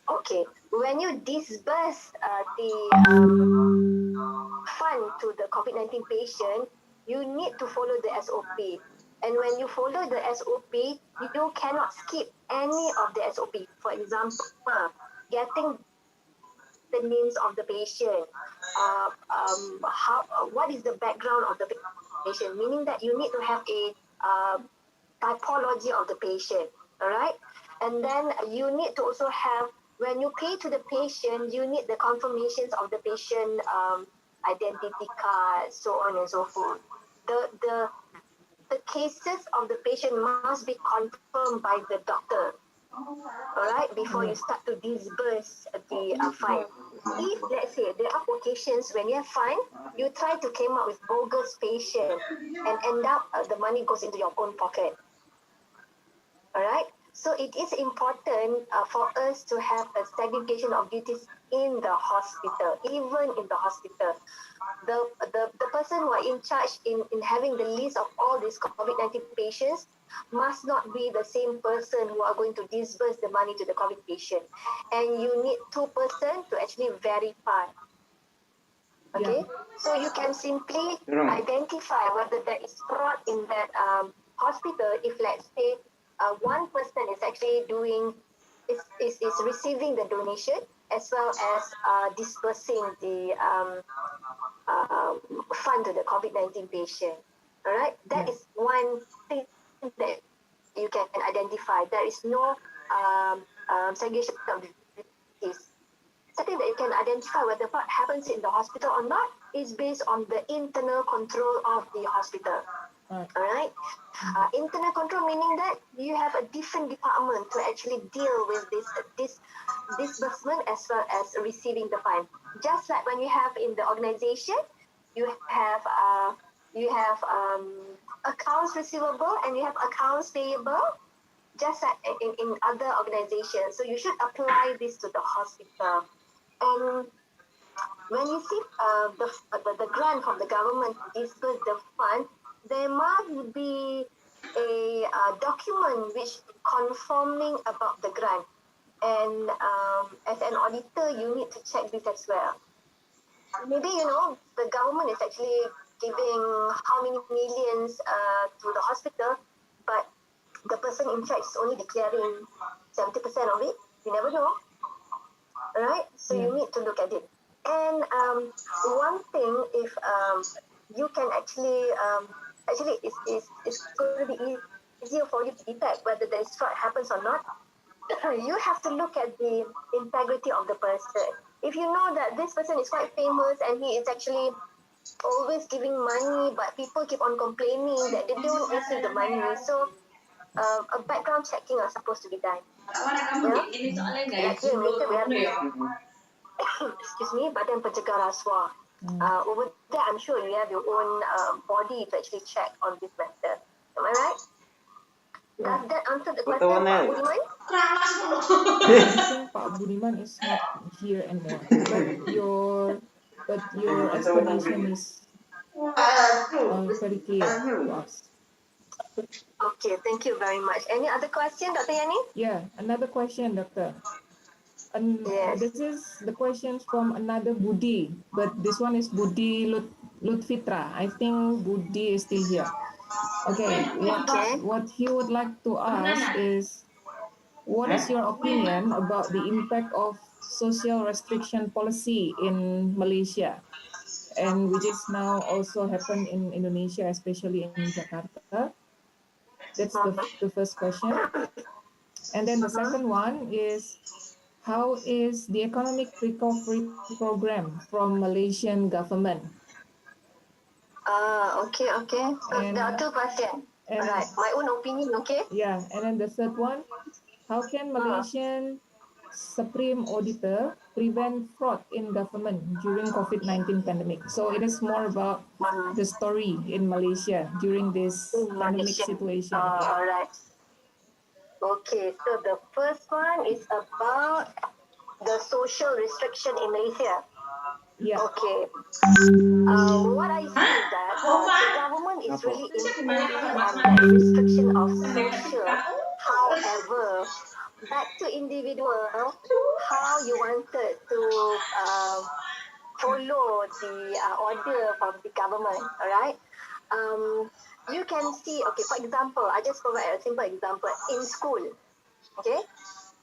Okay. When you disburse the fund to the COVID-19 patient, you need to follow the SOP. And when you follow the SOP, you cannot skip any of the SOP. For example, getting the names of the patient, what is the background of the patient, meaning that you need to have a typology of the patient, all right? And then you need to also have, when you pay to the patient, you need the confirmations of the patient identity card, so on and so forth. The cases of the patient must be confirmed by the doctor, all right, before you start to disburse the fine. If, let's say, there are occasions when you have fine, you try to come up with bogus patient and end up the money goes into your own pocket. All right. So it is important for us to have a segregation of duties in the hospital, even in the hospital. The person who are in charge in having the list of all these COVID-19 patients must not be the same person who are going to disburse the money to the COVID patient. And you need two persons to actually verify. Okay, so you can simply identify whether there is fraud in that hospital if, let's say, one person is actually is receiving the donation as well as dispersing the fund to the COVID-19 patient. All right, that is one thing that you can identify. There is no segregation of duties. Something that you can identify whether what happens in the hospital or not is based on the internal control of the hospital. All right. Internal control meaning that you have a different department to actually deal with this disbursement as well as receiving the fine. Just like when you have in the organization, you have accounts receivable and you have accounts payable. Just like in other organizations, so you should apply this to the hospital. And when you see the grant from the government to disburse the fund, there must be a document which confirming about the grant. And as an auditor, you need to check this as well. Maybe, the government is actually giving how many millions to the hospital, but the person in charge is only declaring 70% of it. You never know. All right, so you need to look at it. And one thing, if you can actually it's going to be easier for you to detect whether there is fraud happens or not. You have to look at the integrity of the person. If you know that this person is quite famous and he is actually always giving money, but people keep on complaining that they don't receive the money, so a background checking are supposed to be done. Like here in Malaysia, we have excuse me, Badan Pencegah Rasuah. Over there, I'm sure you have your own body to actually check on this matter. Am I right? Does that answer the question, Pak Budiman? I think Pak Budiman is not here anymore, but your explanation is very clear to us. Okay, thank you very much. Any other question, Dr. Yani? Yeah, another question, Doctor. And Yes. this is the questions from another Budi, but this one is Budi Lutfitra. I think Budi is still here. Okay, what he would like to ask is, what is your opinion about the impact of social restriction policy in Malaysia, and which is now also happen in Indonesia, especially in Jakarta? That's the first question. And then the second one is, how is the economic recovery program from Malaysian government? Okay. So there are two questions. Alright, my own opinion, okay? Yeah, and then the third one, how can Malaysian Supreme Auditor prevent fraud in government during COVID-19 pandemic? So it is more about the story in Malaysia during this pandemic situation. Yeah. Alright. Okay, so the first one is about the social restriction in Malaysia. Yeah. Okay. What I see is that the government is really imposing on that restriction of social. However, back to individual, how you wanted to follow the order from the government, all right? You can see, okay, for example, I just provide a simple example. In school, okay,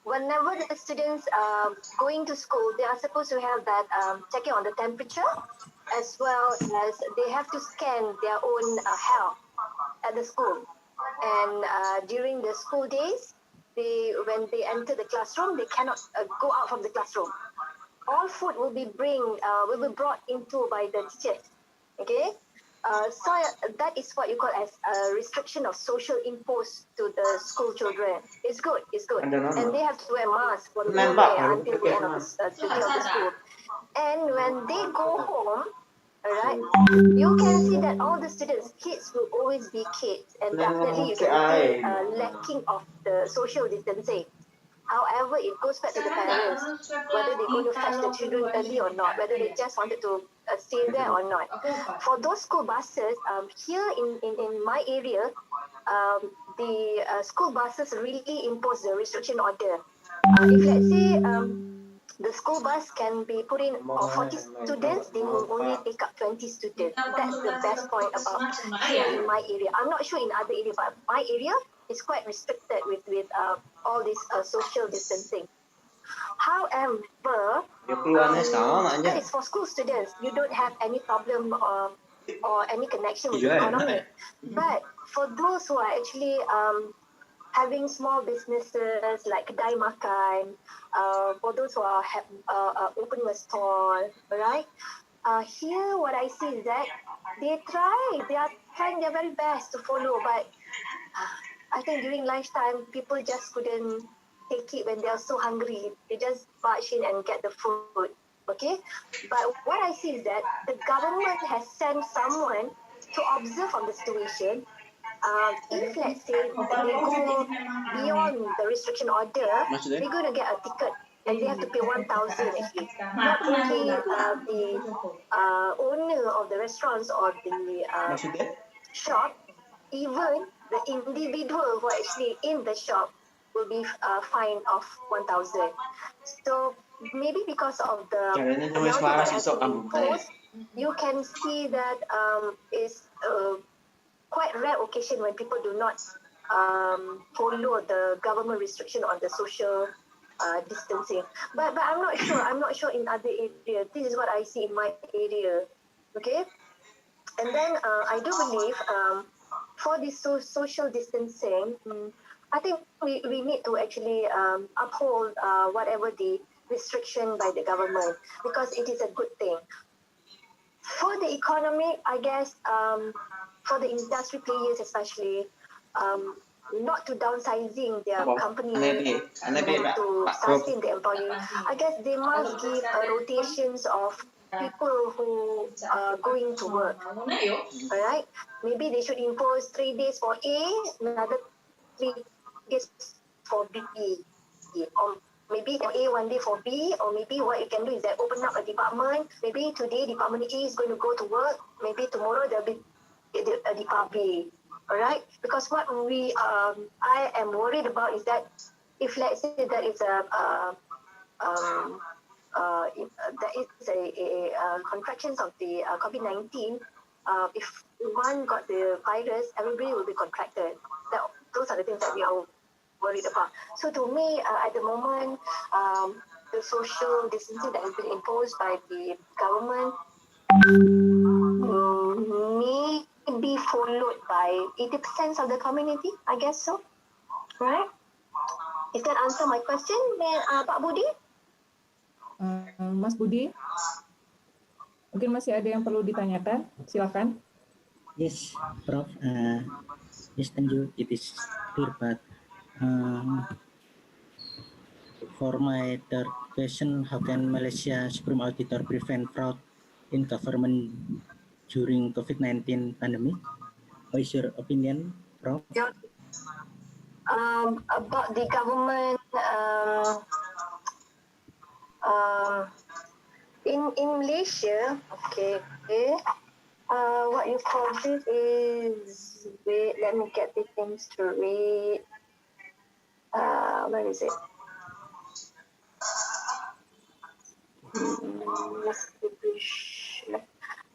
whenever the students going to school, they are supposed to have that checking on the temperature, as well as they have to scan their own health at the school. And during the school days, when they enter the classroom, they cannot go out from the classroom. All food will be brought into by the teachers. Okay, so that is what you call as a restriction of social imposed to the school children. It's good, and they have to wear masks for the whole day until the end of the day of the school. And when they go home, alright, you can see that all the students, kids will always be kids, and definitely you can see lacking of the social distancing. However, it goes back to the parents, whether they're going to fetch the children early or not, whether they just wanted to stay there or not. For those school buses, here in my area, the school buses really impose the restriction order. If let's say the school bus can be put in of 40 students, they will only take up 20 students. That's the best point about here in my area. I'm not sure in other areas, but my area is quite restricted with all this social distancing. However, that is for school students. You don't have any problem or any connection with the economy. But for those who are actually having small businesses like kedai makan, for those who are opening a stall, right? Here, what I see is that they are trying their very best to follow, but I think during lunchtime, people just couldn't take it when they are so hungry. They just barge in and get the food, okay? But what I see is that the government has sent someone to observe on the situation. If let's say they go beyond the restriction order, they're going to get a ticket and they have to pay 1,000 actually. Not only the owner of the restaurants or the shop, even the individual who are actually in the shop will be fined of 1,000. So maybe because of the penalty that has been imposed, you can see that is quite rare occasion when people do not follow the government restriction on the social distancing. But I'm not sure. I'm not sure in other areas. This is what I see in my area. Okay, and then I do believe for this social distancing, I think we need to actually uphold whatever the restriction by the government, because it is a good thing. For the economy, I guess for the industry players especially, not to downsizing their company to sustain the employee. I guess they must give rotations of people who are going to work. All right, maybe they should impose 3 days for A, another 3 days for B, or maybe for A 1 day for B, or maybe what you can do is that open up a department. Maybe today department A is going to go to work. Maybe tomorrow there'll be a department B. All right, because because what I am worried about is that if let's say there is there is a contractions of the COVID-19, if one got the virus, everybody will be contracted. Those are the things that we are worried about. So to me, at the moment, the social distancing that has been imposed by the government may be followed by 80% of the community, I guess so. Right? Is that answer my question, Pak Budi? Mas Budi, mungkin masih ada yang perlu ditanyakan, silakan. Yes, Prof. Yes, thank you. It is clear, but for my third question, how can Malaysia Supreme Auditor prevent fraud in government during COVID-19 pandemic? What is your opinion, Prof? Yeah. About the government in Malaysia, okay. What you call this is, wait, let me get the things straight. Where is it?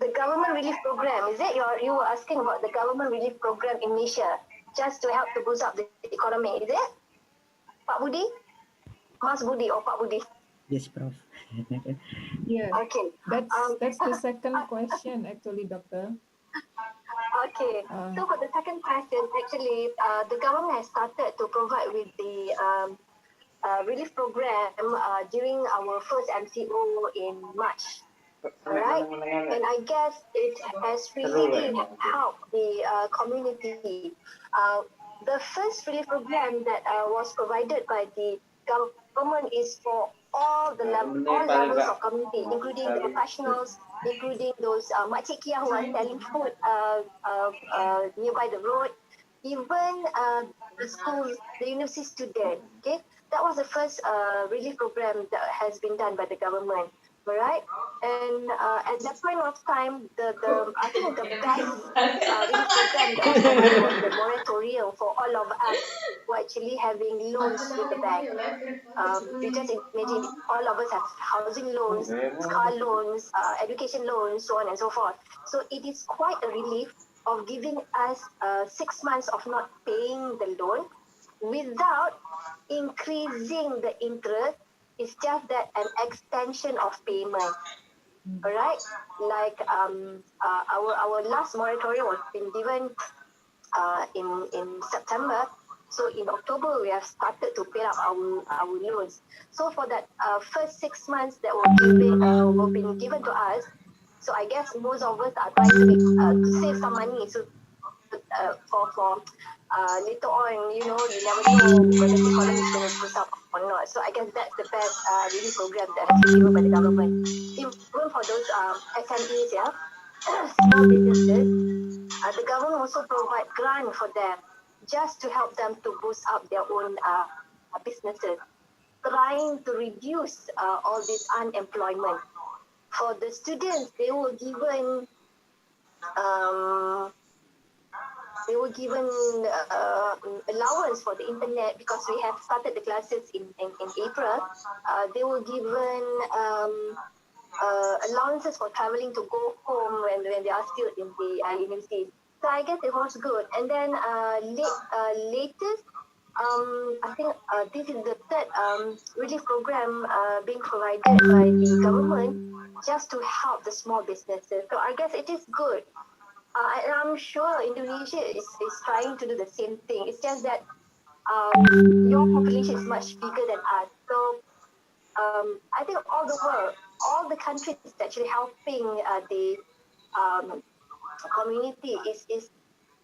The government relief program, is it? You were asking about the government relief program in Malaysia, just to help to boost up the economy, is it? Pak Budi? Mas Budi or Pak Budi? Yes, Prof. Yeah. Okay. That's the second question, actually, Doctor. Okay. So for the second question, actually, the government has started to provide with the relief program during our first MCO in March. Right? And I guess it has really helped the community. The first relief program that was provided by the government is for all levels of community, including the professionals, including those makcik kia who are selling food nearby the road, even the schools, the university student. Okay, that was the first relief program that has been done by the government. Right, and at that point of time, I think the best relief program that was provided was the moratorium for all of us who are actually having loans with the bank. You just imagine, all of us have housing loans, car loans, education loans, so on and so forth. So it is quite a relief of giving us 6 months of not paying the loan without increasing the interest. It's just that an extension of payment. All right, like our last moratorium was been given in September. So in October we have started to pay up our loans. So for that first 6 months that were been given to us, so I guess most of us are trying to save some money. So for later on, you never know whether the economy is going to boost up or not. So I guess that's the best relief program that has been given by the government. Even for those SMEs, small businesses, the government also provide grant for them just to help them to boost up their own businesses, trying to reduce all this unemployment. For the students, they were given allowance for the internet because we have started the classes in April. They were given allowances for traveling to go home when they are still in the university. So I guess it was good. And then latest, I think this is the third relief program being provided by the government just to help the small businesses. So I guess it is good. And I'm sure Indonesia is trying to do the same thing. It's just that your population is much bigger than us. So I think all the world, all the countries actually helping the community is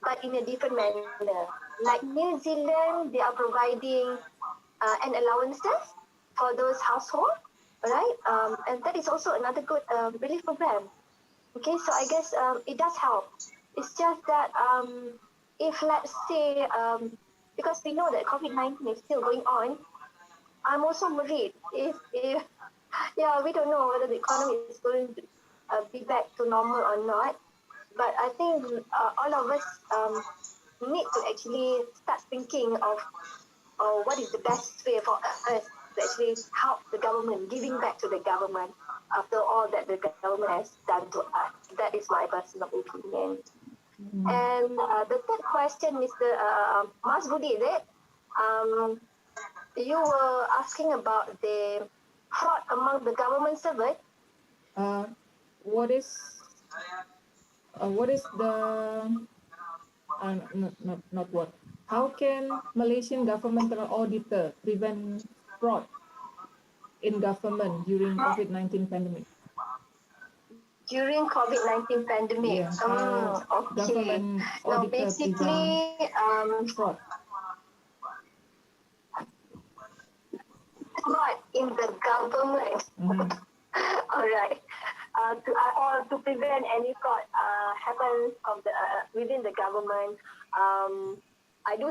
but in a different manner. Like New Zealand, they are providing an allowances for those households, right? And that is also another good relief program. Okay, so I guess it does help. It's just that if let's say, because we know that COVID-19 is still going on, I'm also worried if we don't know whether the economy is going to be back to normal or not. But I think all of us need to actually start thinking of what is the best way for us to actually help the government, giving back to the government after all that the government has done to us. That is my personal opinion. And the third question, Mr. Mas Budi, is it? You were asking about the fraud among the government servants. What is the not what? How can Malaysian governmental auditor prevent fraud in government during COVID-19 pandemic? During COVID-19 pandemic. Yeah, Okay. government Now, auditor basically, fraud. fraud in the government. All right. Or to prevent any fraud happen of the within the government. I do have